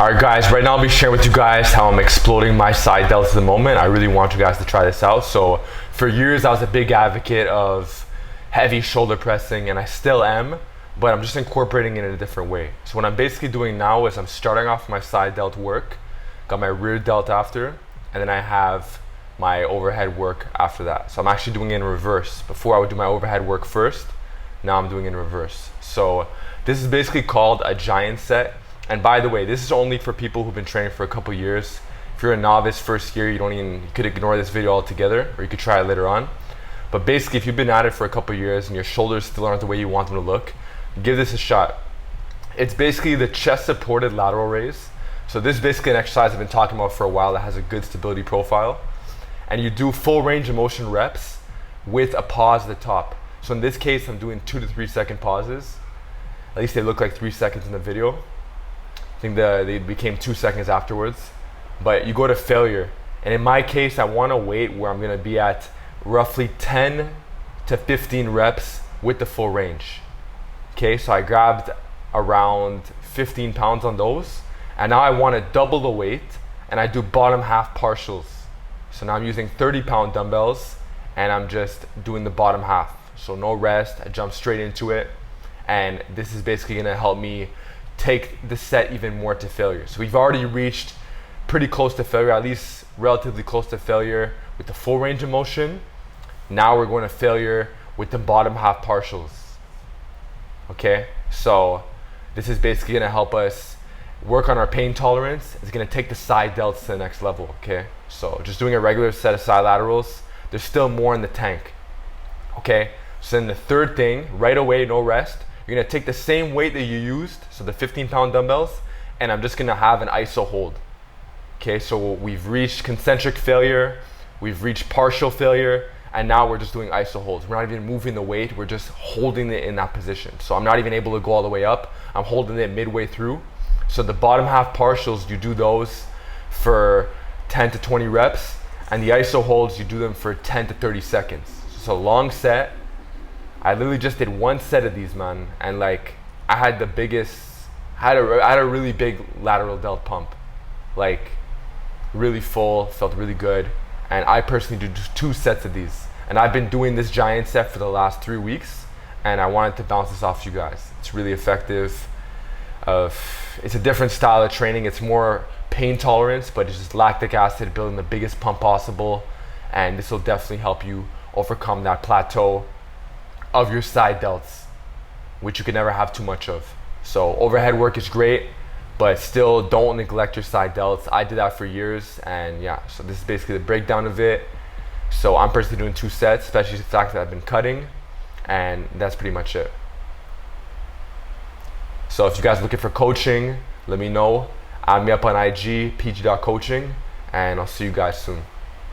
Alright guys, right now I'll be sharing with you guys how I'm exploding my side delts at the moment. I really want you guys to try this out. So for years I was a big advocate of heavy shoulder pressing, and I still am, but I'm just incorporating it in a different way. So what I'm basically doing now is I'm starting off my side delt work, got my rear delt after, and then I have my overhead work after that. So I'm actually doing it in reverse. Before I would do my overhead work first, now I'm doing it in reverse. So this is basically called a giant set. And by the way, this is only for people who've been training for a couple years. If you're a novice first year, you could ignore this video altogether, or you could try it later on. But basically, if you've been at it for a couple years and your shoulders still aren't the way you want them to look, give this a shot. It's basically the chest supported lateral raise. So this is basically an exercise I've been talking about for a while that has a good stability profile. And you do full range of motion reps with a pause at the top. So in this case, I'm doing 2 to 3 second pauses. At least they look like 3 seconds in the video. I think they became 2 seconds afterwards, but you go to failure. And in my case, I want to wait where I'm going to be at roughly 10 to 15 reps with the full range. Okay, so I grabbed around 15 pounds on those, and now I want to double the weight, and I do bottom half partials. So now I'm using 30-pound dumbbells, and I'm just doing the bottom half. So no rest, I jump straight into it, and this is basically going to help me take the set even more to failure. So we've already reached pretty close to failure, at least relatively close to failure with the full range of motion. Now we're going to failure with the bottom half partials. Okay, so this is basically going to help us work on our pain tolerance. It's going to take the side delts to the next level. Okay, so just doing a regular set of side laterals, there's still more in the tank. Okay, so then the third thing, right away, no rest. You're gonna take the same weight that you used, so the 15-pound dumbbells, and I'm just gonna have an iso hold. Okay, so we've reached concentric failure, we've reached partial failure, and now we're just doing iso holds. We're not even moving the weight, we're just holding it in that position. So I'm not even able to go all the way up, I'm holding it midway through. So the bottom half partials, you do those for 10 to 20 reps, and the iso holds, you do them for 10 to 30 seconds. So long set. I literally just did one set of these, man, and like I had the biggest, I had a really big lateral delt pump, like really full, felt really good. And I personally do just 2 sets of these, and I've been doing this giant set for the last 3 weeks, and I wanted to bounce this off you guys. It's really effective. It's a different style of training. It's more pain tolerance, but it's just lactic acid building the biggest pump possible, and this will definitely help you overcome that plateau of your side delts, which you can never have too much of. So overhead work is great, but still don't neglect your side delts. I did that for years, and yeah, so this is basically the breakdown of it. So I'm personally doing 2 sets, especially the fact that I've been cutting, and that's pretty much it. So if you guys are looking for coaching, let me know. Add me up on IG, PG.Coaching, and I'll see you guys soon.